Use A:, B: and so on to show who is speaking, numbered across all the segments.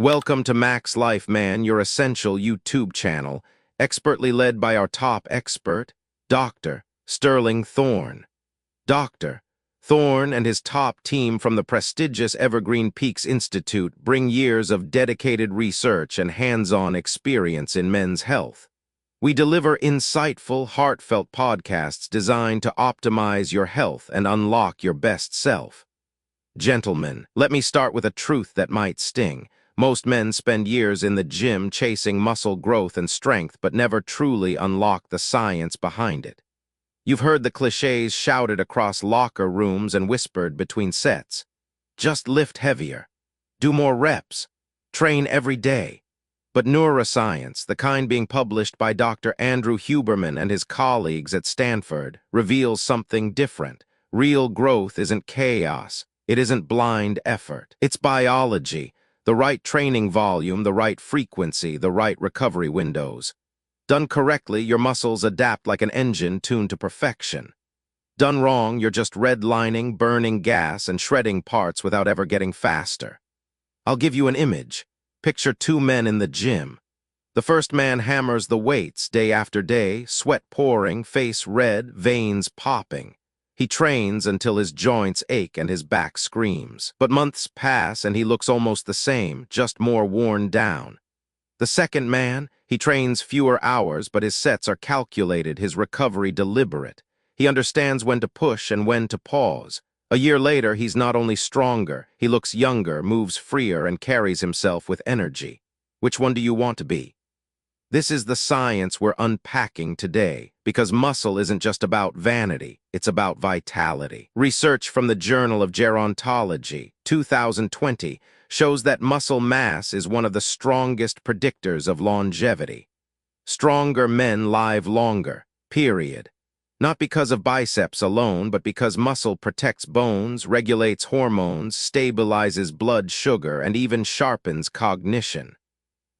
A: Welcome to MaxLife Man, your essential YouTube channel, expertly led by our top expert, Dr. Sterling Thorne. Dr. Thorne and his top team from the prestigious Evergreen Peaks Institute bring years of dedicated research and hands-on experience in men's health. We deliver insightful, heartfelt podcasts designed to optimize your health and unlock your best self. Gentlemen, let me start with a truth that might sting. Most men spend years in the gym chasing muscle growth and strength, but never truly unlock the science behind it. You've heard the cliches shouted across locker rooms and whispered between sets. Just lift heavier. Do more reps. Train every day. But Neuroscience, the kind being published by Dr. Andrew Huberman and his colleagues at Stanford, reveals something different. Real growth isn't chaos. It isn't blind effort. It's biology. The right training volume, the right frequency, the right recovery windows. Done correctly, your muscles adapt like an engine tuned to perfection. Done wrong, you're just redlining, burning gas, and shredding parts without ever getting faster. I'll give you an image. Picture two men in the gym. The first man hammers the weights day after day, sweat pouring, face red, veins popping. He trains until his joints ache and his back screams. But months pass and he looks almost the same, just more worn down. The second man, he trains fewer hours, but his sets are calculated, his recovery deliberate. He understands when to push and when to pause. A year later, he's not only stronger, he looks younger, moves freer, and carries himself with energy. Which one do you want to be? This is the science we're unpacking today, because muscle isn't just about vanity, it's about vitality. Research from the Journal of Gerontology, 2020, shows that muscle mass is one of the strongest predictors of longevity. Stronger men live longer, period. Not because of biceps alone, but because muscle protects bones, regulates hormones, stabilizes blood sugar, and even sharpens cognition.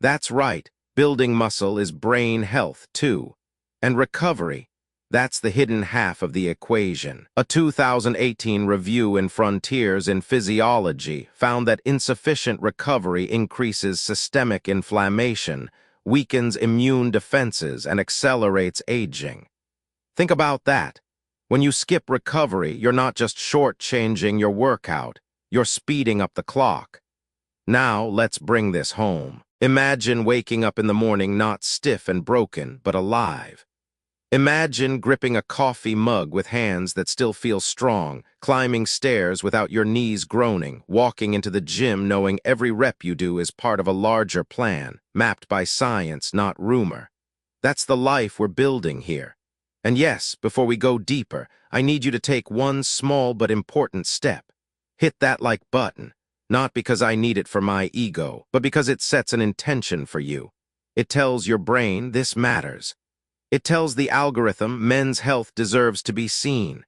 A: That's right. Building muscle is brain health, too. And recovery, that's the hidden half of the equation. A 2018 review in Frontiers in Physiology found that insufficient recovery increases systemic inflammation, weakens immune defenses, and accelerates aging. Think about that. When you skip recovery, you're not just shortchanging your workout, you're speeding up the clock. Now, let's bring this home. Imagine waking up in the morning not stiff and broken, but alive. Imagine gripping a coffee mug with hands that still feel strong, climbing stairs without your knees groaning, walking into the gym knowing every rep you do is part of a larger plan, mapped by science, not rumor. That's the life we're building here. And yes, before we go deeper, I need you to take one small but important step. Hit that like button. Not because I need it for my ego, but because it sets an intention for you. It tells your brain this matters. It tells the algorithm men's health deserves to be seen.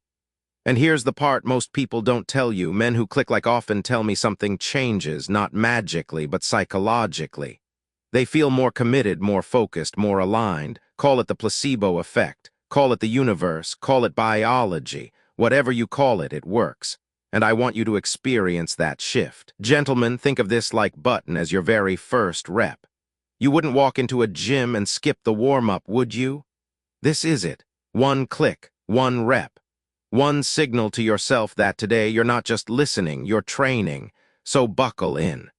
A: And here's the part most people don't tell you. Men who click like often tell me something changes, not magically, but psychologically. They feel more committed, more focused, more aligned. Call it the placebo effect. Call it the universe. Call it biology. Whatever you call it, it works. And I want you to experience that shift. Gentlemen, think of this like button as your very first rep. You wouldn't walk into a gym and skip the warm-up, would you? This is it. One click, one rep. One signal to yourself that today you're not just listening, you're training. So buckle in.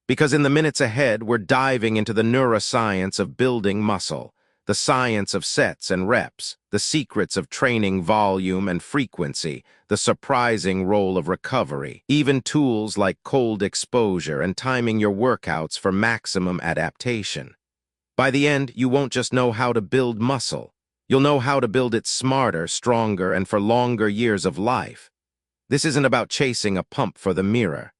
A: Because in the minutes ahead, we're diving into the neuroscience of building muscle. The science of sets and reps, the secrets of training volume and frequency, the surprising role of recovery, even tools like cold exposure and timing your workouts for maximum adaptation. By the end, you won't just know how to build muscle. You'll know how to build it smarter, stronger, and for longer years of life. This isn't about chasing a pump for the mirror.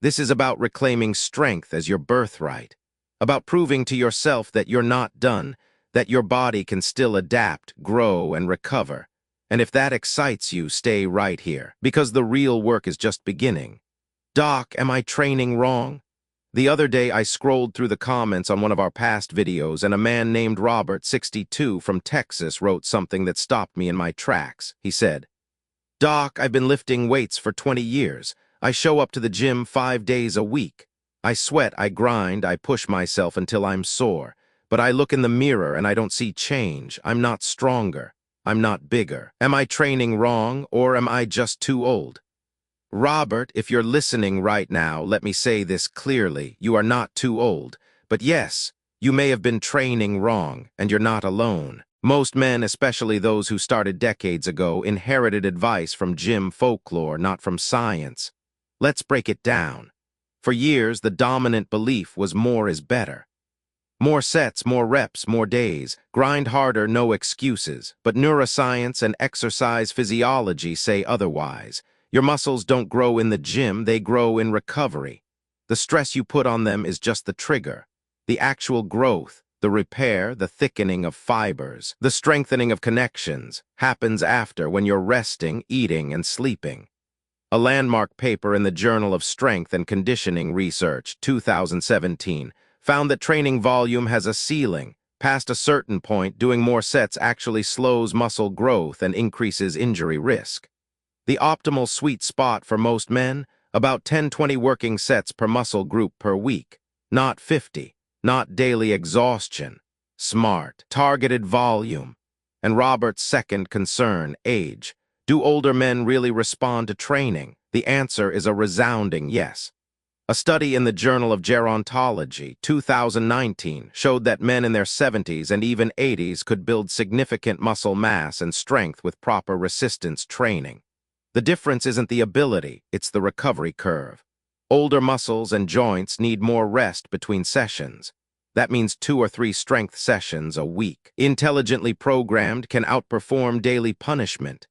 A: This is about reclaiming strength as your birthright, about proving to yourself that you're not done, that your body can still adapt, grow, and recover. And if that excites you, stay right here, because the real work is just beginning. Doc, am I training wrong? The other day I scrolled through the comments on one of our past videos and a man named Robert, 62, from Texas wrote something that stopped me in my tracks. He said, "Doc, I've been lifting weights for 20 years. I show up to the gym 5 days a week. I sweat, I grind, I push myself until I'm sore. But I look in the mirror and I don't see change. I'm not stronger. I'm not bigger. Am I training wrong, or am I just too old? Robert, if you're listening right now, let me say this clearly. You are not too old. But yes, you may have been training wrong, and you're not alone. Most men, especially those who started decades ago, inherited advice from gym folklore, not from science. Let's break it down. For years, the dominant belief was more is better. More sets, more reps, more days. Grind harder, no excuses. But neuroscience and exercise physiology say otherwise. Your muscles don't grow in the gym, they grow in recovery. The stress you put on them is just the trigger. The actual growth, the repair, the thickening of fibers, the strengthening of connections, happens after, when you're resting, eating, and sleeping. A landmark paper in the Journal of Strength and Conditioning Research, 2017, found that training volume has a ceiling. Past a certain point, doing more sets actually slows muscle growth and increases injury risk. The optimal sweet spot for most men, about 10-20 working sets per muscle group per week. Not 50, not daily exhaustion. Smart, targeted volume. And Robert's second concern, age. Do older men really respond to training? The answer is a resounding yes. A study in the Journal of Gerontology, 2019, showed that men in their 70s and even 80s could build significant muscle mass and strength with proper resistance training. The difference isn't the ability, it's the recovery curve. Older muscles and joints need more rest between sessions. That means 2 or 3 strength sessions a week. Intelligently programmed can outperform daily punishment.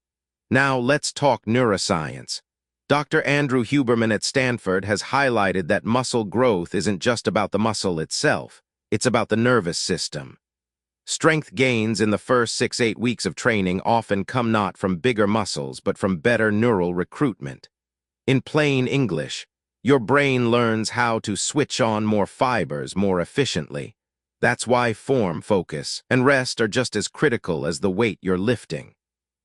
A: Now let's talk neuroscience. Dr. Andrew Huberman at Stanford has highlighted that muscle growth isn't just about the muscle itself, it's about the nervous system. Strength gains in the first 6-8 weeks of training often come not from bigger muscles, but from better neural recruitment. In plain English, your brain learns how to switch on more fibers more efficiently. That's why form, focus, and rest are just as critical as the weight you're lifting.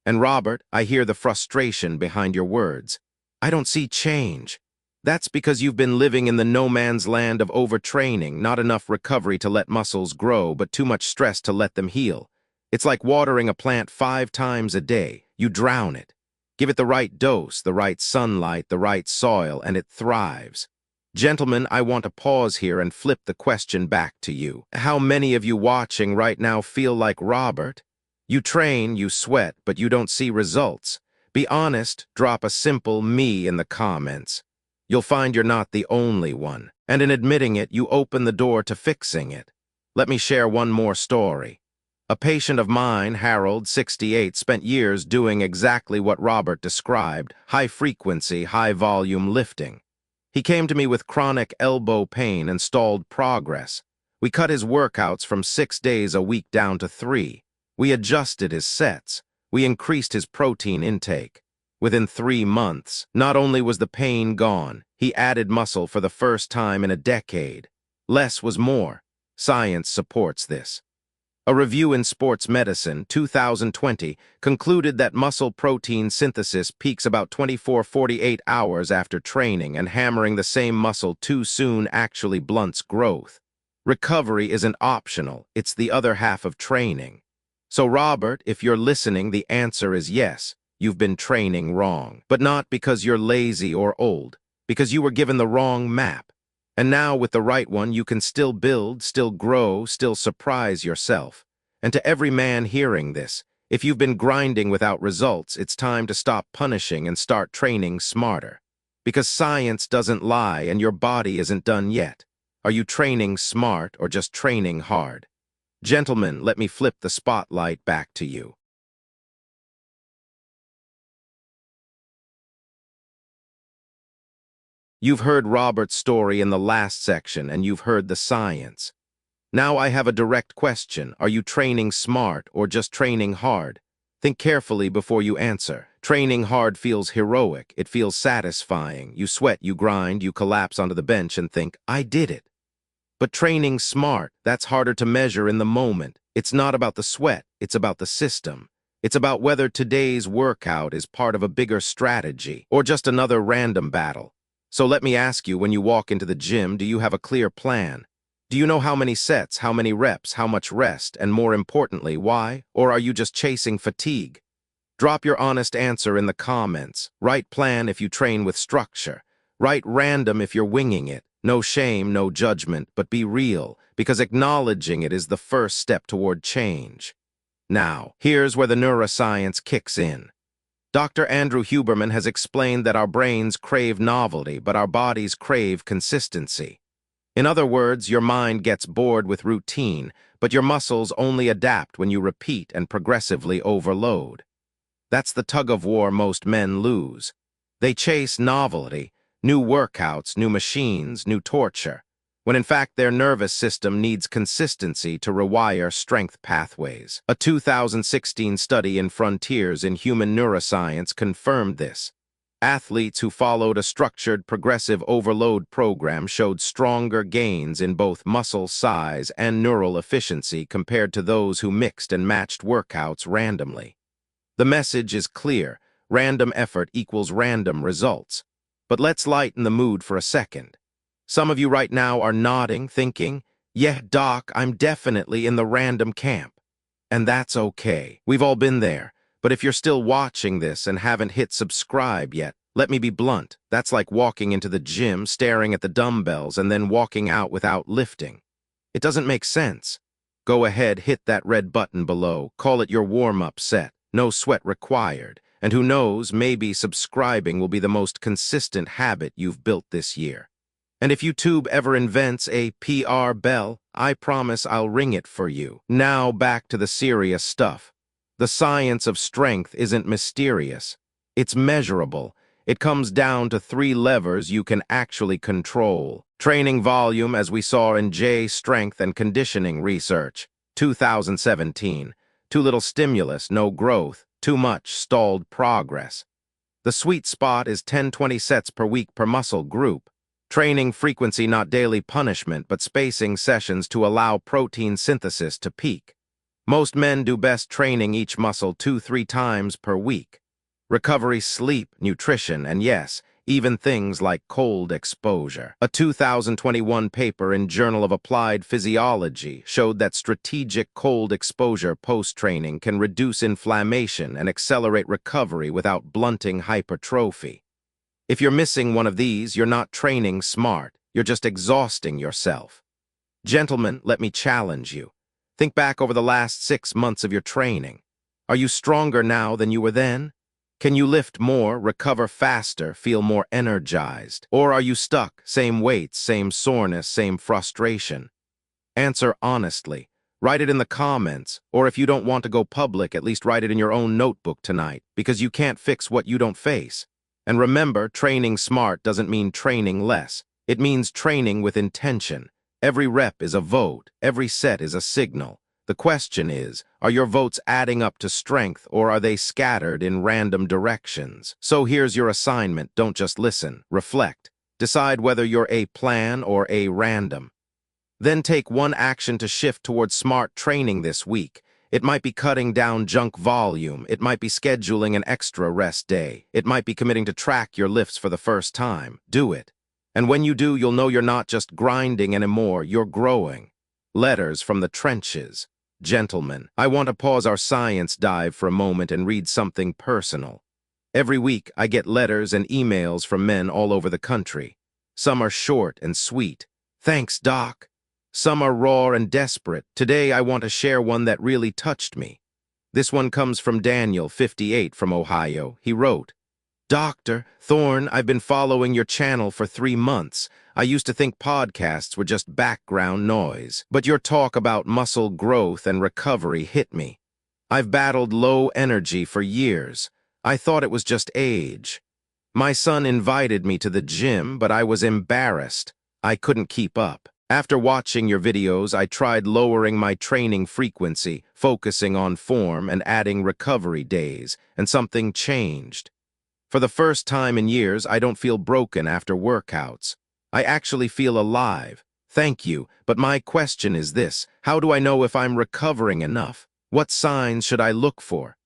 A: And Robert, I hear the frustration behind your words. I don't see change. That's because you've been living in the no-man's land of overtraining, not enough recovery to let muscles grow, but too much stress to let them heal. It's like watering a plant 5 times a day. You drown it. Give it the right dose, the right sunlight, the right soil, and it thrives. Gentlemen, I want to pause here and flip the question back to you. How many of you watching right now feel like Robert? You train, you sweat, but you don't see results. Be honest, drop a simple me in the comments. You'll find you're not the only one, and in admitting it, you open the door to fixing it. Let me share one more story. A patient of mine, Harold, 68, spent years doing exactly what Robert described, high-frequency, high-volume lifting. He came to me with chronic elbow pain and stalled progress. We cut his workouts from 6 days a week down to 3. We adjusted his sets. We increased his protein intake. Within 3 months, not only was the pain gone, he added muscle for the first time in a decade. Less was more. Science supports this. A review in Sports Medicine, 2020, concluded that muscle protein synthesis peaks about 24-48 hours after training, and hammering the same muscle too soon actually blunts growth. Recovery isn't optional, it's the other half of training. So Robert, if you're listening, the answer is yes, you've been training wrong. But not because you're lazy or old, because you were given the wrong map. And now with the right one, you can still build, still grow, still surprise yourself. And to every man hearing this, if you've been grinding without results, it's time to stop punishing and start training smarter. Because science doesn't lie and your body isn't done yet. Are you training smart or just training hard? Gentlemen, let me flip the spotlight back to you. You've heard Robert's story in the last section, and you've heard the science. Now I have a direct question. Are you training smart or just training hard? Think carefully before you answer. Training hard feels heroic. It feels satisfying. You sweat, you grind, you collapse onto the bench and think, I did it. But training smart, that's harder to measure in the moment. It's not about the sweat, it's about the system. It's about whether today's workout is part of a bigger strategy or just another random battle. So let me ask you, when you walk into the gym, do you have a clear plan? Do you know how many sets, how many reps, how much rest, and more importantly, why? Or are you just chasing fatigue? Drop your honest answer in the comments. Write plan if you train with structure. Write random if you're winging it. No shame, no judgment, but be real, because acknowledging it is the first step toward change. Now, here's where the neuroscience kicks in. Dr. Andrew Huberman has explained that our brains crave novelty, but our bodies crave consistency. In other words, your mind gets bored with routine, but your muscles only adapt when you repeat and progressively overload. That's the tug-of-war most men lose. They chase novelty, new workouts, new machines, new torture, when in fact their nervous system needs consistency to rewire strength pathways. A 2016 study in Frontiers in Human Neuroscience confirmed this. Athletes who followed a structured progressive overload program showed stronger gains in both muscle size and neural efficiency compared to those who mixed and matched workouts randomly. The message is clear: random effort equals random results. But let's lighten the mood for a second. Some of you right now are nodding, thinking, "Yeah, Doc, I'm definitely in the random camp." And that's okay. We've all been there. But if you're still watching this and haven't hit subscribe yet, let me be blunt. That's like walking into the gym, staring at the dumbbells, and then walking out without lifting. It doesn't make sense. Go ahead, hit that red button below. Call it your warm-up set. No sweat required. And who knows, maybe subscribing will be the most consistent habit you've built this year. And if YouTube ever invents a PR bell, I promise I'll ring it for you. Now back to the serious stuff. The science of strength isn't mysterious. It's measurable. It comes down to 3 levers you can actually control. Training volume, as we saw in J Strength and Conditioning Research, 2017. Too little stimulus, no growth. Too much, stalled progress. The sweet spot is 10-20 sets per week per muscle group. Training frequency, not daily punishment, but spacing sessions to allow protein synthesis to peak. Most men do best training each muscle 2-3 times per week. Recovery, sleep, nutrition, and yes, even things like cold exposure. A 2021 paper in Journal of Applied Physiology showed that strategic cold exposure post-training can reduce inflammation and accelerate recovery without blunting hypertrophy. If you're missing one of these, you're not training smart. You're just exhausting yourself. Gentlemen, let me challenge you. Think back over the last 6 months of your training. Are you stronger now than you were then? Can you lift more, recover faster, feel more energized? Or are you stuck, same weights, same soreness, same frustration? Answer honestly. Write it in the comments, or if you don't want to go public, at least write it in your own notebook tonight, because you can't fix what you don't face. And remember, training smart doesn't mean training less. It means training with intention. Every rep is a vote. Every set is a signal. The question is, are your votes adding up to strength, or are they scattered in random directions? So here's your assignment. Don't just listen. Reflect. Decide whether you're a plan or a random. Then take one action to shift towards smart training this week. It might be cutting down junk volume. It might be scheduling an extra rest day. It might be committing to track your lifts for the first time. Do it. And when you do, you'll know you're not just grinding anymore, you're growing. Letters from the trenches. Gentlemen, I want to pause our science dive for a moment and read something personal. Every week, I get letters and emails from men all over the country. Some are short and sweet. "Thanks, Doc." Some are raw and desperate. Today, I want to share one that really touched me. This one comes from Daniel, 58, from Ohio. He wrote, "Dr. Thorne, I've been following your channel for 3 months. I used to think podcasts were just background noise, but your talk about muscle growth and recovery hit me. I've battled low energy for years. I thought it was just age. My son invited me to the gym, but I was embarrassed. I couldn't keep up. After watching your videos, I tried lowering my training frequency, focusing on form and adding recovery days, and something changed. For the first time in years, I don't feel broken after workouts. I actually feel alive. Thank you, but my question is this: how do I know if I'm recovering enough? What signs should I look for?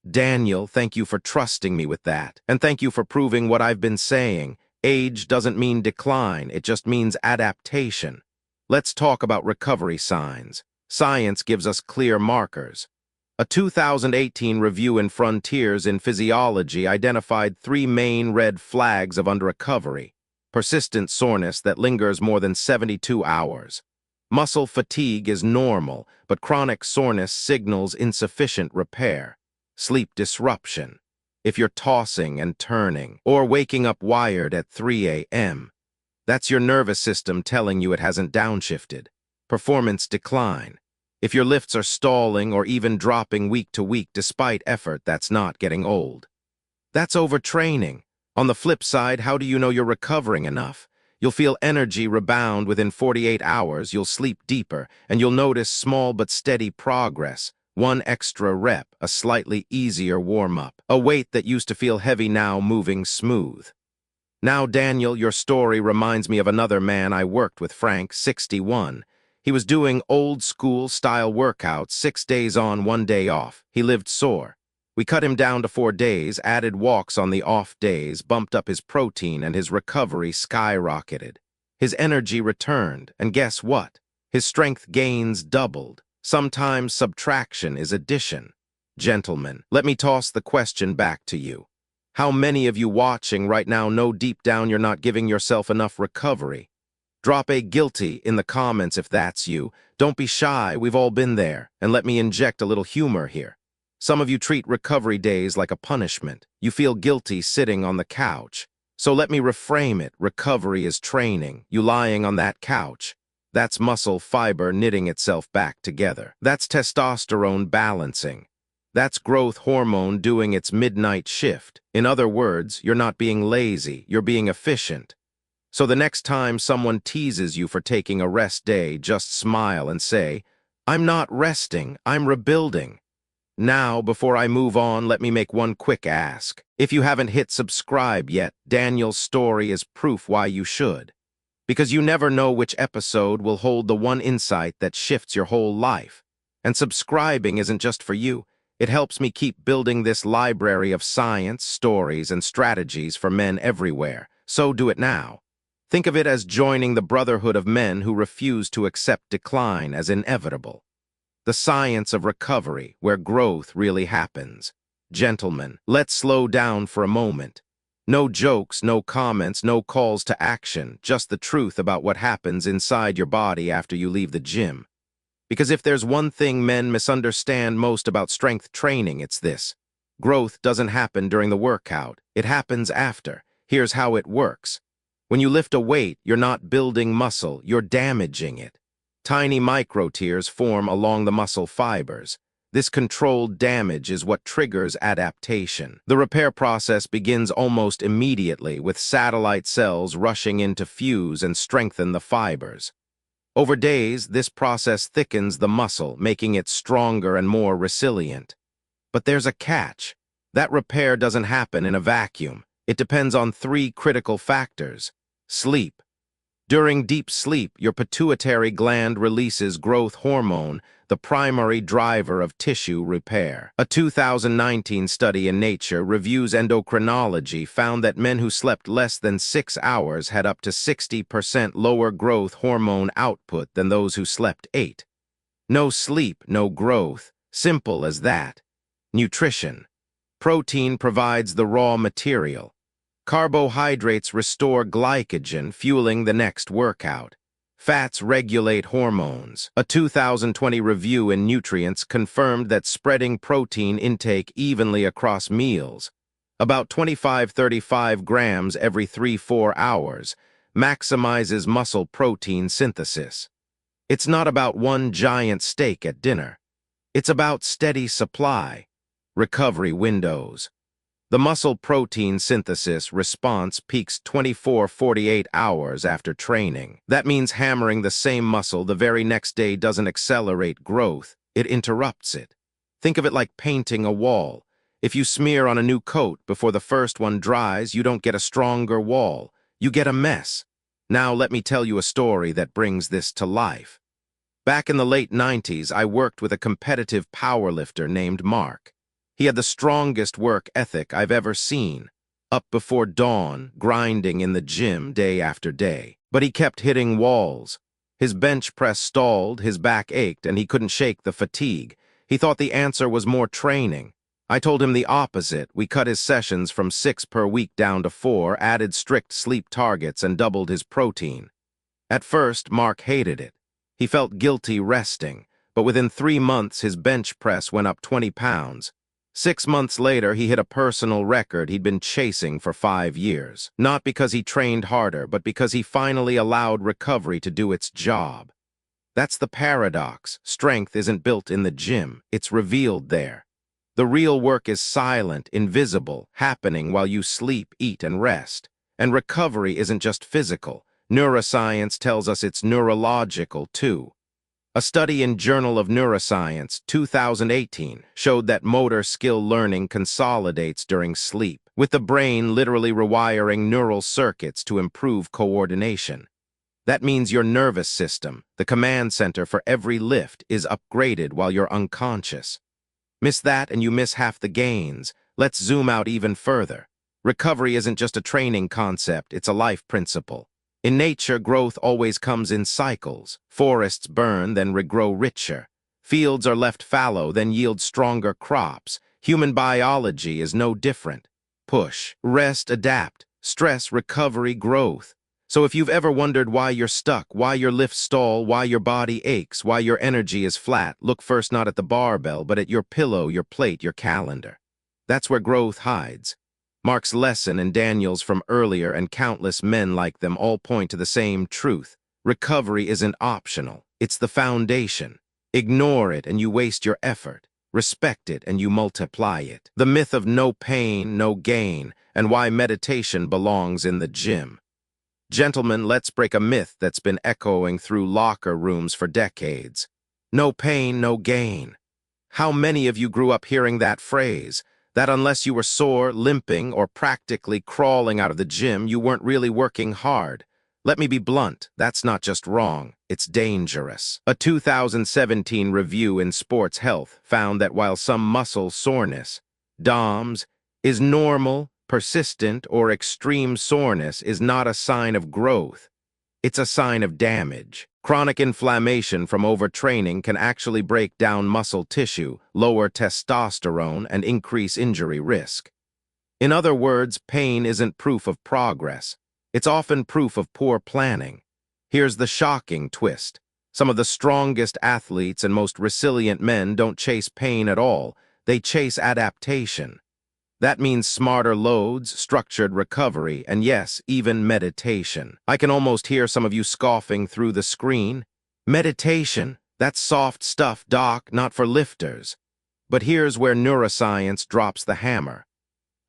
A: Daniel, thank you for trusting me with that, and thank you for proving what I've been saying. Age doesn't mean decline, it just means adaptation. Let's talk about recovery signs. Science gives us clear markers. A 2018 review in Frontiers in Physiology identified 3 main red flags of underrecovery. Persistent soreness that lingers more than 72 hours. Muscle fatigue is normal, but chronic soreness signals insufficient repair. Sleep disruption. If you're tossing and turning, or waking up wired at 3 a.m., that's your nervous system telling you it hasn't downshifted. Performance decline. If your lifts are stalling or even dropping week to week despite effort, that's not getting old. That's overtraining. On the flip side, how do you know you're recovering enough? You'll feel energy rebound within 48 hours, you'll sleep deeper, and you'll notice small but steady progress. One extra rep, a slightly easier warm-up, a weight that used to feel heavy now moving smooth. Now, Daniel, your story reminds me of another man I worked with, Frank, 61. He was doing old-school style workouts, 6 days on, 1 day off. He lived sore. We cut him down to 4 days, added walks on the off days, bumped up his protein, and his recovery skyrocketed. His energy returned, and guess what? His strength gains doubled. Sometimes subtraction is addition. Gentlemen, let me toss the question back to you. How many of you watching right now know deep down you're not giving yourself enough recovery? Drop a guilty in the comments if that's you. Don't be shy, we've all been there. And let me inject a little humor here. Some of you treat recovery days like a punishment. You feel guilty sitting on the couch. So let me reframe it. Recovery is training. You lying on that couch. That's muscle fiber knitting itself back together. That's testosterone balancing. That's growth hormone doing its midnight shift. In other words, you're not being lazy, you're being efficient. So the next time someone teases you for taking a rest day, just smile and say, "I'm not resting, I'm rebuilding." Now, before I move on, let me make one quick ask. If you haven't hit subscribe yet, Daniel's story is proof why you should. Because you never know which episode will hold the one insight that shifts your whole life. And subscribing isn't just for you. It helps me keep building this library of science, stories, and strategies for men everywhere. So do it now. Think of it as joining the brotherhood of men who refuse to accept decline as inevitable. The science of recovery, where growth really happens. Gentlemen, let's slow down for a moment. No jokes, no comments, no calls to action, just the truth about what happens inside your body after you leave the gym. Because if there's one thing men misunderstand most about strength training, it's this. Growth doesn't happen during the workout, it happens after. Here's how it works. When you lift a weight, you're not building muscle, you're damaging it. Tiny micro-tears form along the muscle fibers. This controlled damage is what triggers adaptation. The repair process begins almost immediately, with satellite cells rushing in to fuse and strengthen the fibers. Over days, this process thickens the muscle, making it stronger and more resilient. But there's a catch. That repair doesn't happen in a vacuum. It depends on 3 critical factors. Sleep. During deep sleep, your pituitary gland releases growth hormone, the primary driver of tissue repair. A 2019 study in Nature reviews endocrinology found that men who slept less than 6 hours had up to 60% lower growth hormone output than those who slept 8. No sleep, no growth. Simple as that. Nutrition. Protein provides the raw material. Carbohydrates restore glycogen, fueling the next workout. Fats regulate hormones. A 2020 review in Nutrients confirmed that spreading protein intake evenly across meals, about 25-35 grams every 3-4 hours, maximizes muscle protein synthesis. It's not about one giant steak at dinner. It's about steady supply. Recovery windows. The muscle protein synthesis response peaks 24-48 hours after training. That means hammering the same muscle the very next day doesn't accelerate growth, it interrupts it. Think of it like painting a wall. If you smear on a new coat before the first one dries, you don't get a stronger wall, you get a mess. Now let me tell you a story that brings this to life. Back in the late 90s, I worked with a competitive powerlifter named Mark. He had the strongest work ethic I've ever seen. up before dawn, grinding in the gym day after day. But he kept hitting walls. His bench press stalled, his back ached, and he couldn't shake the fatigue. He thought the answer was more training. I told him the opposite. We cut his sessions from 6 per week down to 4, added strict sleep targets, and doubled his protein. At first, Mark hated it. He felt guilty resting, but within 3 months his bench press went up 20 pounds. 6 months later, he hit a personal record he'd been chasing for 5 years. Not because he trained harder, but because he finally allowed recovery to do its job. That's the paradox. Strength isn't built in the gym, it's revealed there. The real work is silent, invisible, happening while you sleep, eat, and rest. And recovery isn't just physical. Neuroscience tells us it's neurological, too. A study in Journal of Neuroscience, 2018, showed that motor skill learning consolidates during sleep, with the brain literally rewiring neural circuits to improve coordination. That means your nervous system, the command center for every lift, is upgraded while you're unconscious. Miss that and you miss half the gains. Let's zoom out even further. Recovery isn't just a training concept, it's a life principle. In nature, growth always comes in cycles. Forests burn, then regrow richer. Fields are left fallow, then yield stronger crops. Human biology is no different. Push, rest, adapt, stress, recovery, growth. So if you've ever wondered why you're stuck, why your lifts stall, why your body aches, why your energy is flat, look first not at the barbell, but at your pillow, your plate, your calendar. That's where growth hides. Mark's lesson and Daniel's from earlier and countless men like them all point to the same truth. Recovery isn't optional. It's the foundation. Ignore it and you waste your effort. Respect it and you multiply it. The myth of no pain, no gain, and why meditation belongs in the gym. Gentlemen, let's break a myth that's been echoing through locker rooms for decades. No pain, no gain. How many of you grew up hearing that phrase? That unless you were sore, limping, or practically crawling out of the gym, you weren't really working hard. Let me be blunt, that's not just wrong, it's dangerous. A 2017 review in Sports Health found that while some muscle soreness, DOMS, is normal, persistent, or extreme soreness is not a sign of growth. It's a sign of damage. Chronic inflammation from overtraining can actually break down muscle tissue, lower testosterone, and increase injury risk. In other words, pain isn't proof of progress. It's often proof of poor planning. Here's the shocking twist. Some of the strongest athletes and most resilient men don't chase pain at all. They chase adaptation. That means smarter loads, structured recovery, and yes, even meditation. I can almost hear some of you scoffing through the screen. Meditation? That's soft stuff, doc, not for lifters. But here's where neuroscience drops the hammer.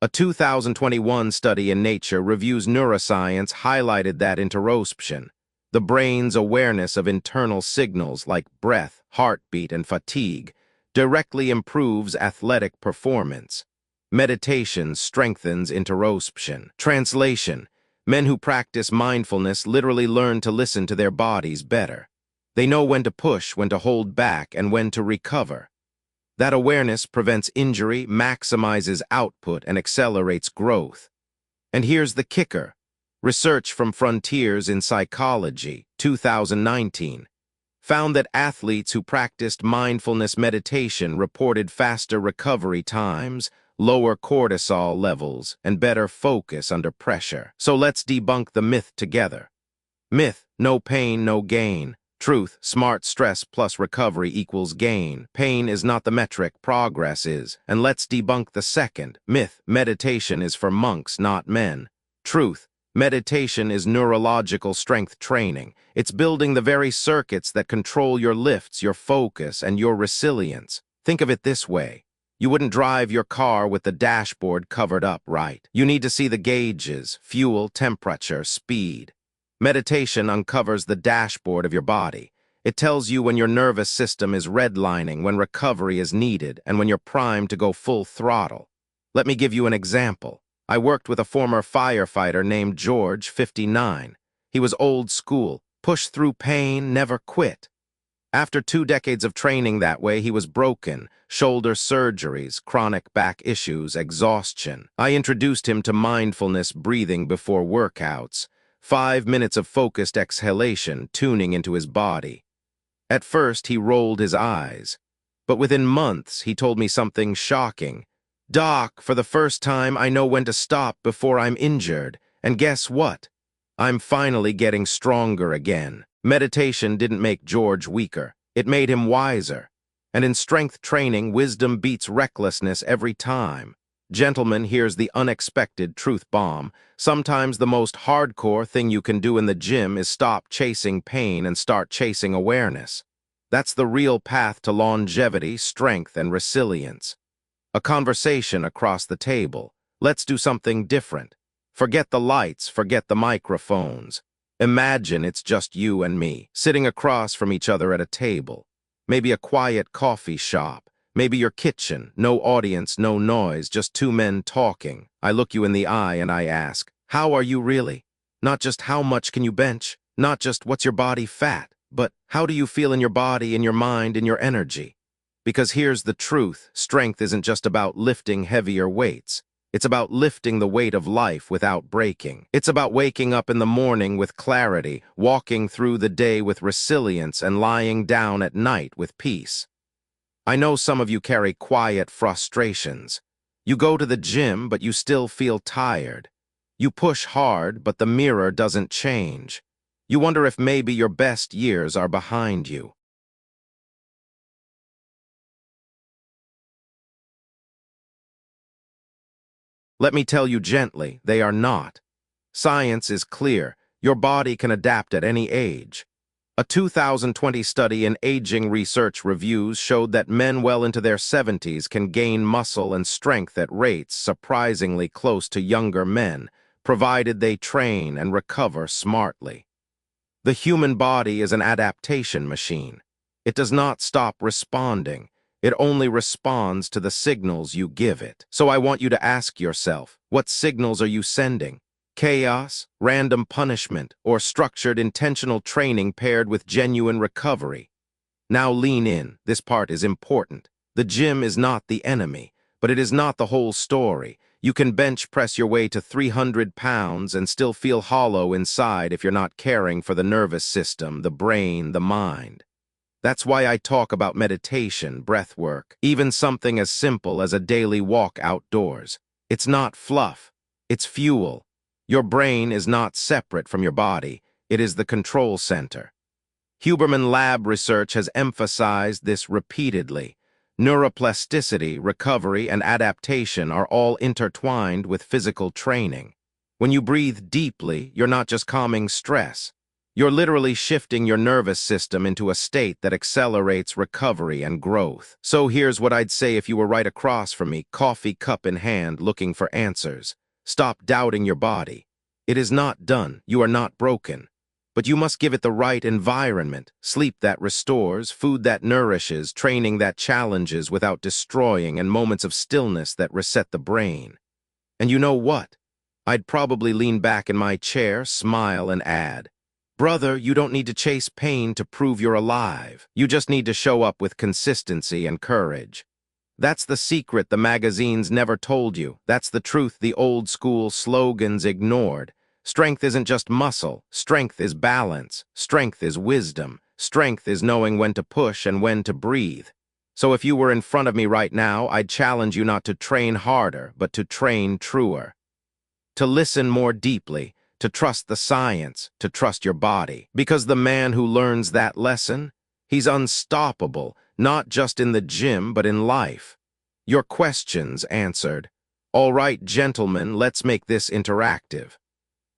A: A 2021 study in Nature reviews neuroscience highlighted that interoception, the brain's awareness of internal signals like breath, heartbeat, and fatigue, directly improves athletic performance. Meditation strengthens interoception. Translation: men who practice mindfulness literally learn to listen to their bodies better. They know when to push, when to hold back, and when to recover. That awareness prevents injury, maximizes output, and accelerates growth. And here's the kicker. Research from Frontiers in Psychology, 2019, found that athletes who practiced mindfulness meditation reported faster recovery times, lower cortisol levels, and better focus under pressure. So let's debunk the myth together. Myth: no pain, no gain. Truth: smart stress plus recovery equals gain. Pain is not the metric, progress is. And let's debunk the second myth: meditation is for monks, not men. Truth: meditation is neurological strength training. It's building the very circuits that control your lifts, your focus, and your resilience. Think of it this way. You wouldn't drive your car with the dashboard covered up, right? You need to see the gauges, fuel, temperature, speed. Meditation uncovers the dashboard of your body. It tells you when your nervous system is redlining, when recovery is needed, and when you're primed to go full throttle. Let me give you an example. I worked with a former firefighter named George, 59. He was old school, pushed through pain, never quit. After 2 decades of training that way, he was broken. Shoulder surgeries, chronic back issues, exhaustion. I introduced him to mindfulness breathing before workouts. 5 minutes of focused exhalation, tuning into his body. At first, he rolled his eyes. But within months, he told me something shocking. "Doc, for the first time, I know when to stop before I'm injured. And guess what? I'm finally getting stronger again." Meditation didn't make George weaker. It made him wiser. And in strength training, wisdom beats recklessness every time. Gentlemen, here's the unexpected truth bomb. Sometimes the most hardcore thing you can do in the gym is stop chasing pain and start chasing awareness. That's the real path to longevity, strength, and resilience. A conversation across the table. Let's do something different. Forget the lights, forget the microphones. Imagine it's just you and me, sitting across from each other at a table. Maybe a quiet coffee shop. Maybe your kitchen, no audience, no noise, just two men talking. I look you in the eye and I ask, how are you really? Not just how much can you bench, not just what's your body fat, but how do you feel in your body, in your mind, in your energy? Because here's the truth, strength isn't just about lifting heavier weights. It's about lifting the weight of life without breaking. It's about waking up in the morning with clarity, walking through the day with resilience, and lying down at night with peace. I know some of you carry quiet frustrations. You go to the gym, but you still feel tired. You push hard, but the mirror doesn't change. You wonder if maybe your best years are behind you. Let me tell you gently, they are not. Science is clear. Your body can adapt at any age. A 2020 study in Aging Research Reviews showed that men well into their 70s can gain muscle and strength at rates surprisingly close to younger men, provided they train and recover smartly. The human body is an adaptation machine. It does not stop responding. It only responds to the signals you give it. So I want you to ask yourself, what signals are you sending? Chaos, random punishment, or structured intentional training paired with genuine recovery? Now lean in. This part is important. The gym is not the enemy, but it is not the whole story. You can bench press your way to 300 pounds and still feel hollow inside if you're not caring for the nervous system, the brain, the mind. That's why I talk about meditation, breath work, even something as simple as a daily walk outdoors. It's not fluff. It's fuel. Your brain is not separate from your body. It is the control center. Huberman lab research has emphasized this repeatedly. Neuroplasticity, recovery, and adaptation are all intertwined with physical training. When you breathe deeply, you're not just calming stress. You're literally shifting your nervous system into a state that accelerates recovery and growth. So here's what I'd say if you were right across from me, coffee cup in hand, looking for answers. Stop doubting your body. It is not done. You are not broken. But you must give it the right environment, sleep that restores, food that nourishes, training that challenges without destroying, and moments of stillness that reset the brain. And you know what? I'd probably lean back in my chair, smile, and add, brother, you don't need to chase pain to prove you're alive. You just need to show up with consistency and courage. That's the secret the magazines never told you. That's the truth the old school slogans ignored. Strength isn't just muscle. Strength is balance. Strength is wisdom. Strength is knowing when to push and when to breathe. So if you were in front of me right now, I'd challenge you not to train harder, but to train truer. To listen more deeply, to trust the science, to trust your body. Because the man who learns that lesson, he's unstoppable, not just in the gym, but in life. Your questions answered. All right, gentlemen, let's make this interactive.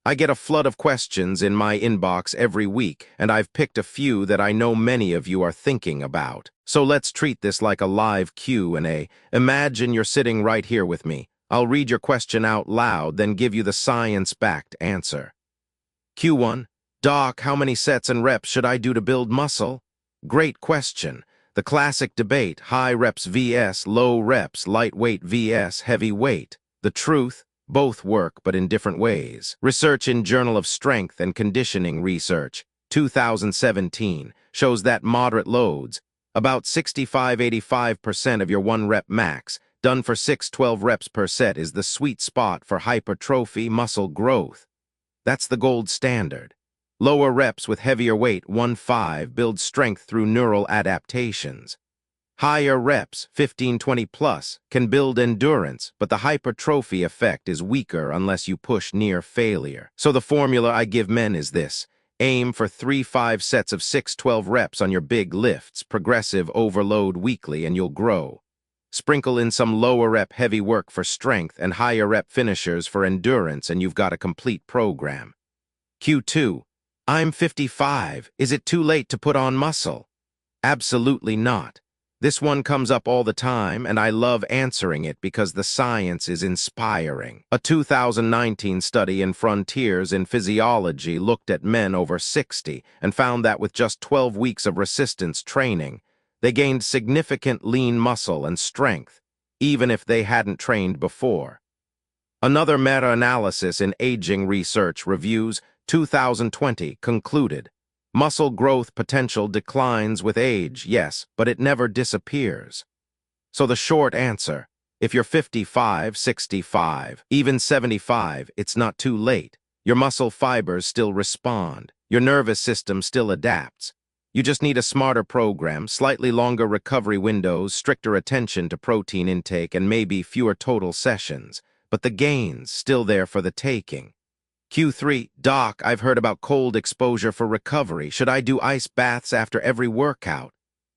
A: I get a flood of questions in my inbox every week, and I've picked a few that I know many of you are thinking about. So let's treat this like a live Q&A. Imagine you're sitting right here with me. I'll read your question out loud, then give you the science-backed answer. Q1, Doc, how many sets and reps should I do to build muscle? Great question. The classic debate, high reps vs low reps, lightweight vs heavy weight. The truth, both work but in different ways. Research in Journal of Strength and Conditioning Research. 2017, shows that moderate loads, about 65–85% of your 1-rep max, done for 6–12 reps per set, is the sweet spot for hypertrophy muscle growth. That's the gold standard. Lower reps with heavier weight, 1–5, build strength through neural adaptations. Higher reps, 15–20 plus, can build endurance, but the hypertrophy effect is weaker unless you push near failure. So the formula I give men is this: aim for 3–5 sets of 6–12 reps on your big lifts, progressive overload weekly, and you'll grow. Sprinkle in some lower rep heavy work for strength and higher rep finishers for endurance, and you've got a complete program. Q2. I'm 55. Is it too late to put on muscle? Absolutely not. This one comes up all the time, and I love answering it because the science is inspiring. A 2019 study in Frontiers in Physiology looked at men over 60 and found that with just 12 weeks of resistance training, they gained significant lean muscle and strength, even if they hadn't trained before. Another meta-analysis in Aging Research Reviews 2020 concluded, muscle growth potential declines with age, yes, but it never disappears. So the short answer, if you're 55, 65, even 75, it's not too late. Your muscle fibers still respond. Your nervous system still adapts. You just need a smarter program, slightly longer recovery windows, stricter attention to protein intake, and maybe fewer total sessions. But the gains still there for the taking. Q3, Doc, I've heard about cold exposure for recovery. Should I do ice baths after every workout?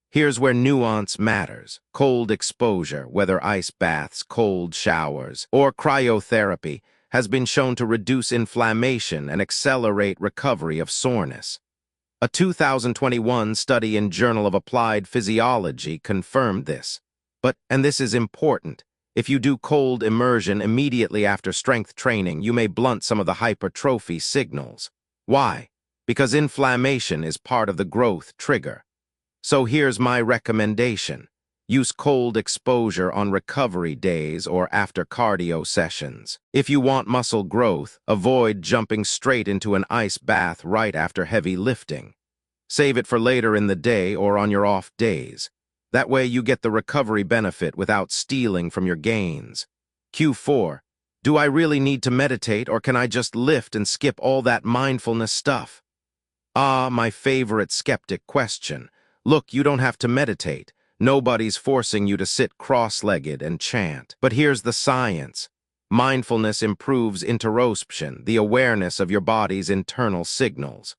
A: Here's where nuance matters. Cold exposure, whether ice baths, cold showers, or cryotherapy, has been shown to reduce inflammation and accelerate recovery of soreness. A 2021 study in Journal of Applied Physiology confirmed this. But, and this is important, if you do cold immersion immediately after strength training, you may blunt some of the hypertrophy signals. Why? Because inflammation is part of the growth trigger. So here's my recommendation. Use cold exposure on recovery days or after cardio sessions. If you want muscle growth, avoid jumping straight into an ice bath right after heavy lifting. Save it for later in the day or on your off days. That way you get the recovery benefit without stealing from your gains. Q4. Do I really need to meditate, or can I just lift and skip all that mindfulness stuff? Ah, my favorite skeptic question. Look, you don't have to meditate. Nobody's forcing you to sit cross-legged and chant. But here's the science. Mindfulness improves interoception, the awareness of your body's internal signals.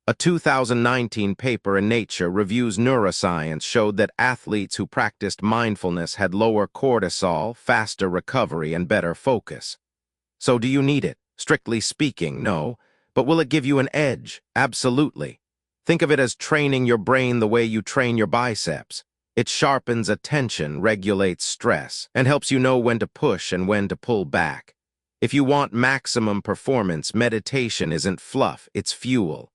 A: A 2019 paper in Nature Reviews Neuroscience showed that athletes who practiced mindfulness had lower cortisol, faster recovery, and better focus. So do you need it? Strictly speaking, no. But will it give you an edge? Absolutely. Think of it as training your brain the way you train your biceps. It sharpens attention, regulates stress, and helps you know when to push and when to pull back. If you want maximum performance, meditation isn't fluff, it's fuel.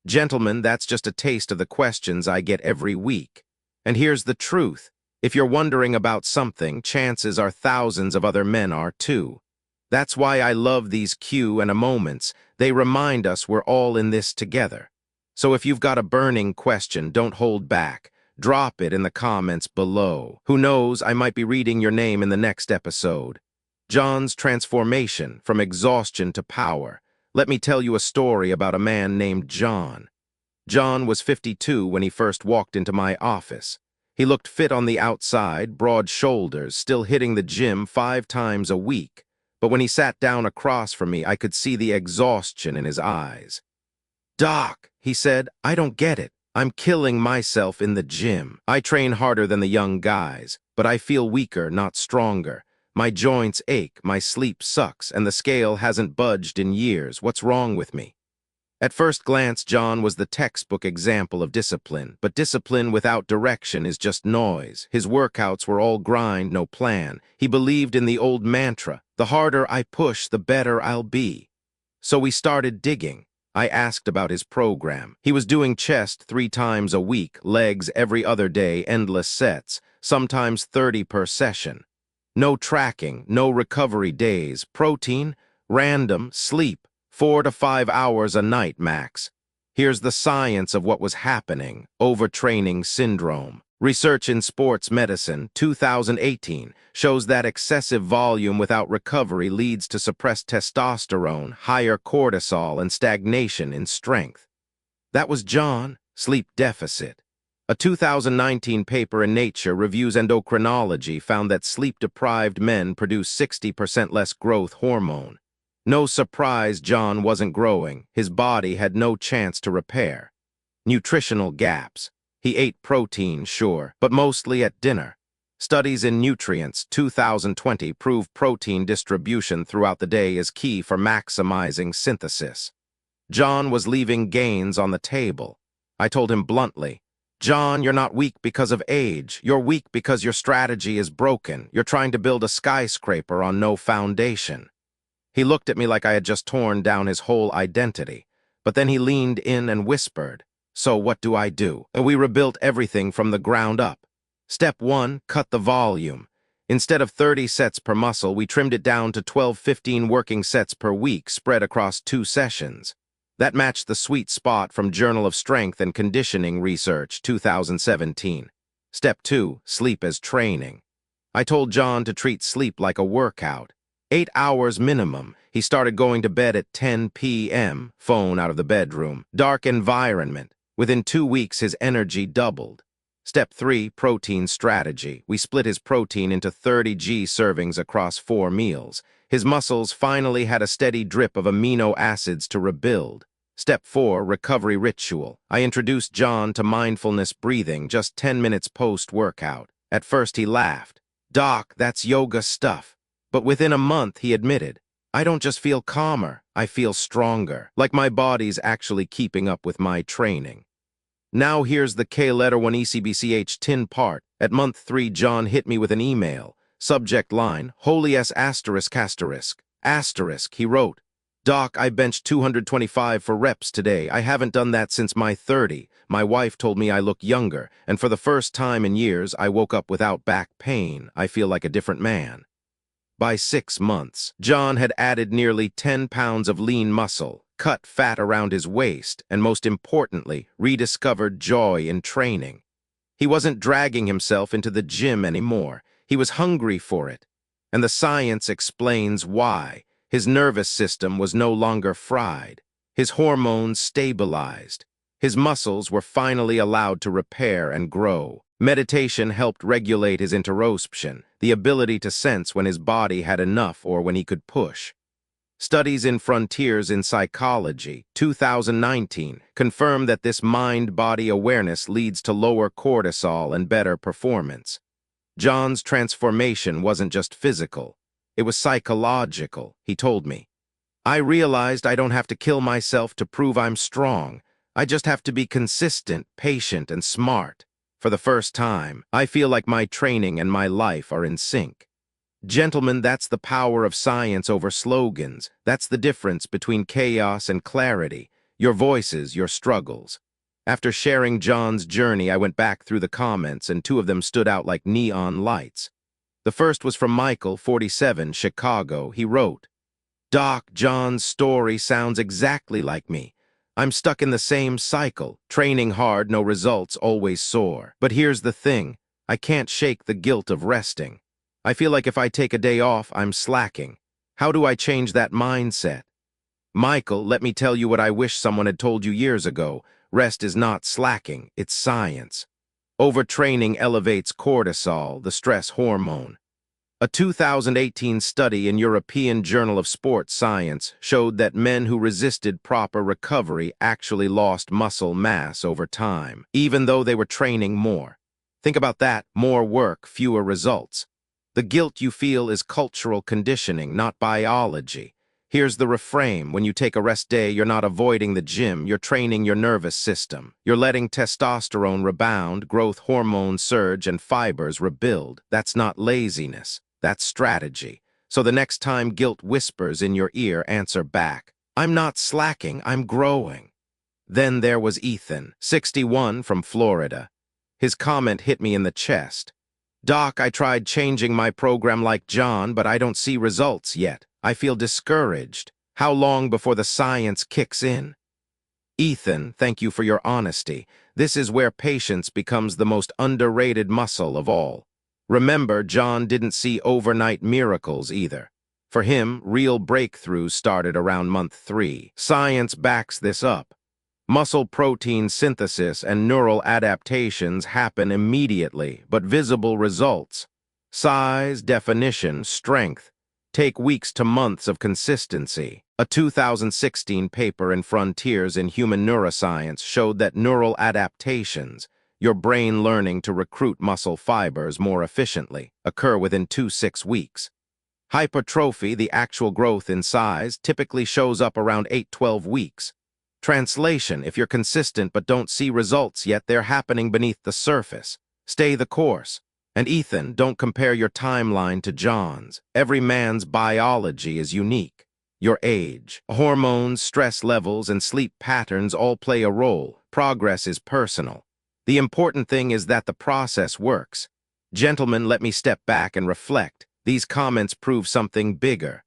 A: Gentlemen, that's just a taste of the questions I get every week. And here's the truth. If you're wondering about something, chances are thousands of other men are too. That's why I love these Q&A moments. They remind us we're all in this together. So if you've got a burning question, don't hold back. Drop it in the comments below. Who knows, I might be reading your name in the next episode. John's transformation from exhaustion to power. Let me tell you a story about a man named John. John was 52 when he first walked into my office. He looked fit on the outside, broad shoulders, still hitting the gym 5 times a week. But when he sat down across from me, I could see the exhaustion in his eyes. "Doc," he said, "I don't get it. I'm killing myself in the gym. I train harder than the young guys, but I feel weaker, not stronger. My joints ache, my sleep sucks, and the scale hasn't budged in years. What's wrong with me?" At first glance, John was the textbook example of discipline, but discipline without direction is just noise. His workouts were all grind, no plan. He believed in the old mantra, the harder I push, the better I'll be. So we started digging. I asked about his program. He was doing chest 3 times a week, legs every other day, endless sets, sometimes 30 per session. No tracking, no recovery days, protein, random, sleep, 4 to 5 hours a night max. Here's the science of what was happening: overtraining syndrome. Research in Sports Medicine, 2018, shows that excessive volume without recovery leads to suppressed testosterone, higher cortisol, and stagnation in strength. That was John, sleep deficit. A 2019 paper in Nature Reviews Endocrinology found that sleep-deprived men produce 60% less growth hormone. No surprise John wasn't growing. His body had no chance to repair. Nutritional gaps. He ate protein, sure, but mostly at dinner. Studies in Nutrients, 2020, prove protein distribution throughout the day is key for maximizing synthesis. John was leaving gains on the table. I told him bluntly, "John, you're not weak because of age. You're weak because your strategy is broken. You're trying to build a skyscraper on no foundation." He looked at me like I had just torn down his whole identity. But then he leaned in and whispered, "So what do I do?" And we rebuilt everything from the ground up. Step 1, cut the volume. Instead of 30 sets per muscle, we trimmed it down to 12-15 working sets per week, spread across 2 sessions. That matched the sweet spot from Journal of Strength and Conditioning Research, 2017. Step 2, sleep as training. I told John to treat sleep like a workout. 8 hours minimum. He started going to bed at 10 p.m., phone out of the bedroom, dark environment. Within 2 weeks, his energy doubled. Step 3, protein strategy. We split his protein into 30g servings across 4 meals. His muscles finally had a steady drip of amino acids to rebuild. Step 4, recovery ritual. I introduced John to mindfulness breathing just 10 minutes post-workout. At first he laughed. "Doc, that's yoga stuff." But within a month he admitted, "I don't just feel calmer, I feel stronger, like my body's actually keeping up with my training." Now here's the K-letter 1 ECBCH tin part. At month 3, John hit me with an email. Subject line, "Holy S asterisk asterisk." Asterisk, he wrote, "Doc, I benched 225 for reps today. I haven't done that since my 30. My wife told me I look younger, and for the first time in years, I woke up without back pain. I feel like a different man." By 6 months, John had added nearly 10 pounds of lean muscle, cut fat around his waist, and most importantly, rediscovered joy in training. He wasn't dragging himself into the gym anymore. He was hungry for it. And the science explains why. His nervous system was no longer fried. His hormones stabilized. His muscles were finally allowed to repair and grow. Meditation helped regulate his interoception, the ability to sense when his body had enough or when he could push. Studies in Frontiers in Psychology, 2019, confirm that this mind-body awareness leads to lower cortisol and better performance. John's transformation wasn't just physical, it was psychological, he told me. "I realized I don't have to kill myself to prove I'm strong. I just have to be consistent, patient, and smart. For the first time, I feel like my training and my life are in sync." Gentlemen, that's the power of science over slogans. That's the difference between chaos and clarity. Your voices, your struggles. After sharing John's journey, I went back through the comments, and 2 of them stood out like neon lights. The first was from Michael, 47, Chicago. He wrote, "Doc, John's story sounds exactly like me. I'm stuck in the same cycle, training hard, no results, always sore. But here's the thing, I can't shake the guilt of resting. I feel like if I take a day off, I'm slacking. How do I change that mindset?" Michael, let me tell you what I wish someone had told you years ago. Rest is not slacking, it's science. Overtraining elevates cortisol, the stress hormone. A 2018 study in European Journal of Sports Science showed that men who resisted proper recovery actually lost muscle mass over time, even though they were training more. Think about that, more work, fewer results. The guilt you feel is cultural conditioning, not biology. Here's the reframe: when you take a rest day, you're not avoiding the gym, you're training your nervous system. You're letting testosterone rebound, growth hormones surge, and fibers rebuild. That's not laziness. That's strategy. So the next time guilt whispers in your ear, answer back, "I'm not slacking, I'm growing." Then there was Ethan, 61, from Florida. His comment hit me in the chest. "Doc, I tried changing my program like John, but I don't see results yet. I feel discouraged. How long before the science kicks in?" Ethan, thank you for your honesty. This is where patience becomes the most underrated muscle of all. Remember, John didn't see overnight miracles either. For him, real breakthroughs started around month 3. Science backs this up. Muscle protein synthesis and neural adaptations happen immediately, but visible results, size, definition, strength, take weeks to months of consistency. A 2016 paper in Frontiers in Human Neuroscience showed that neural adaptations, your brain learning to recruit muscle fibers more efficiently, occur within 2–6 weeks. Hypertrophy, the actual growth in size, typically shows up around 8–12 weeks. Translation, if you're consistent but don't see results yet, they're happening beneath the surface. Stay the course. And Ethan, don't compare your timeline to John's. Every man's biology is unique. Your age, hormones, stress levels, and sleep patterns all play a role. Progress is personal. The important thing is that the process works. Gentlemen, let me step back and reflect. These comments prove something bigger.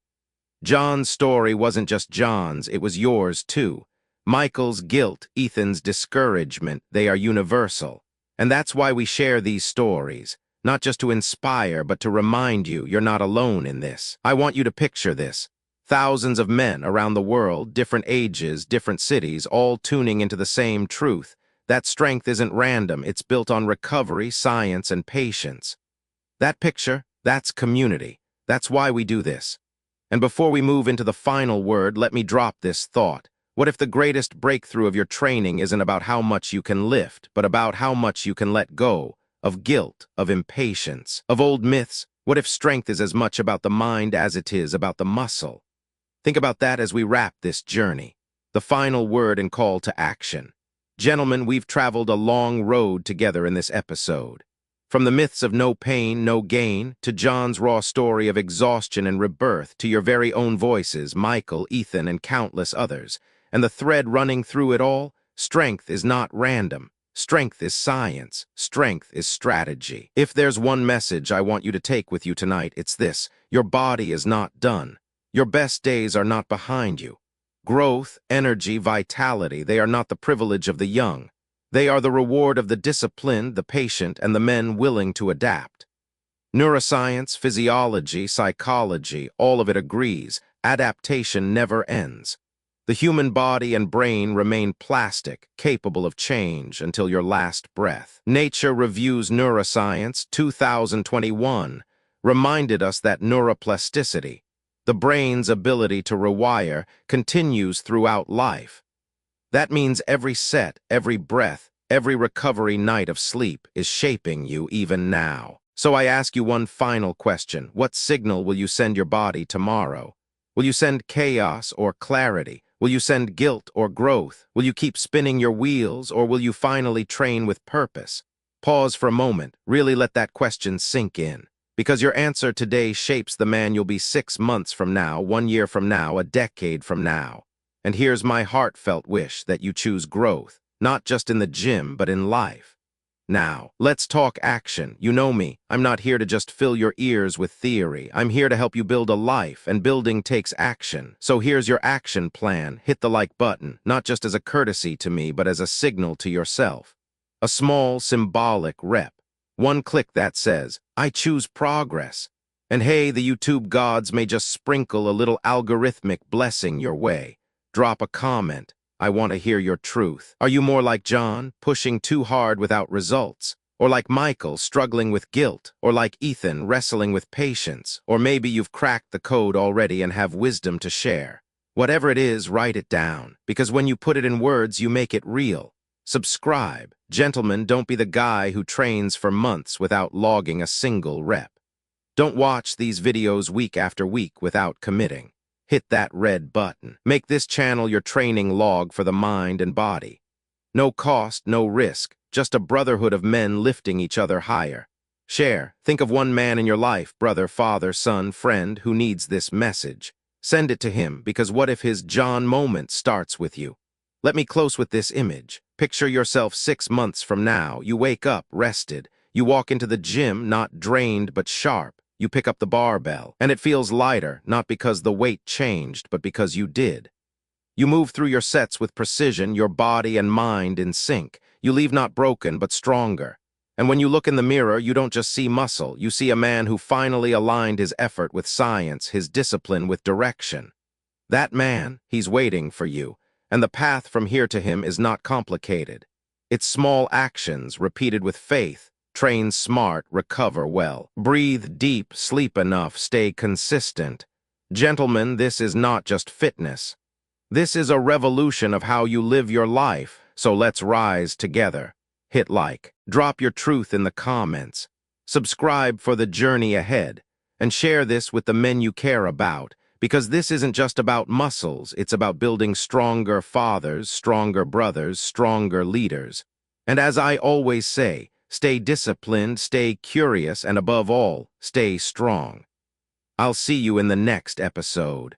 A: John's story wasn't just John's, it was yours too. Michael's guilt, Ethan's discouragement, they are universal. And that's why we share these stories, not just to inspire, but to remind you you're not alone in this. I want you to picture this. Thousands of men around the world, different ages, different cities, all tuning into the same truth. That strength isn't random, it's built on recovery, science, and patience. That picture, that's community. That's why we do this. And before we move into the final word, let me drop this thought. What if the greatest breakthrough of your training isn't about how much you can lift, but about how much you can let go of guilt, of impatience, of old myths? What if strength is as much about the mind as it is about the muscle? Think about that as we wrap this journey. The final word and call to action. Gentlemen, we've traveled a long road together in this episode. From the myths of no pain, no gain, to John's raw story of exhaustion and rebirth, to your very own voices, Michael, Ethan, and countless others. And the thread running through it all, strength is not random. Strength is science. Strength is strategy. If there's one message I want you to take with you tonight, it's this. Your body is not done. Your best days are not behind you. Growth, energy, vitality, they are not the privilege of the young. They are the reward of the disciplined, the patient, and the men willing to adapt. Neuroscience, physiology, psychology, all of it agrees. Adaptation never ends. The human body and brain remain plastic, capable of change until your last breath. Nature Reviews Neuroscience 2021 reminded us that neuroplasticity, the brain's ability to rewire, continues throughout life. That means every set, every breath, every recovery night of sleep is shaping you even now. So I ask you one final question. What signal will you send your body tomorrow? Will you send chaos or clarity? Will you send guilt or growth? Will you keep spinning your wheels, or will you finally train with purpose? Pause for a moment. Really let that question sink in. Because your answer today shapes the man you'll be 6 months from now, 1 year from now, a decade from now. And here's my heartfelt wish, that you choose growth, not just in the gym, but in life. Now, let's talk action. You know me. I'm not here to just fill your ears with theory. I'm here to help you build a life, and building takes action. So here's your action plan. Hit the like button, not just as a courtesy to me, but as a signal to yourself. A small, symbolic rep. One click that says, I choose progress. And hey, the YouTube gods may just sprinkle a little algorithmic blessing your way. Drop a comment. I want to hear your truth. Are you more like John, pushing too hard without results? Or like Michael, struggling with guilt? Or like Ethan, wrestling with patience? Or maybe you've cracked the code already and have wisdom to share. Whatever it is, write it down, because when you put it in words, you make it real. Subscribe. Gentlemen, don't be the guy who trains for months without logging a single rep. Don't watch these videos week after week without committing. Hit that red button. Make this channel your training log for the mind and body. No cost, no risk, just a brotherhood of men lifting each other higher. Share. Think of one man in your life, brother, father, son, friend, who needs this message. Send it to him, because what if his John moment starts with you? Let me close with this image. Picture yourself 6 months from now. You wake up rested. You walk into the gym, not drained but sharp. You pick up the barbell, and it feels lighter, not because the weight changed, but because you did. You move through your sets with precision, your body and mind in sync. You leave not broken, but stronger. And when you look in the mirror, you don't just see muscle. You see a man who finally aligned his effort with science, his discipline with direction. That man, he's waiting for you. And the path from here to him is not complicated. It's small actions repeated with faith. Train smart, recover well. Breathe deep, sleep enough, stay consistent. Gentlemen, this is not just fitness. This is a revolution of how you live your life, so let's rise together. Hit like, drop your truth in the comments, subscribe for the journey ahead, and share this with the men you care about, because this isn't just about muscles, it's about building stronger fathers, stronger brothers, stronger leaders. And as I always say, stay disciplined, stay curious, and above all, stay strong. I'll see you in the next episode.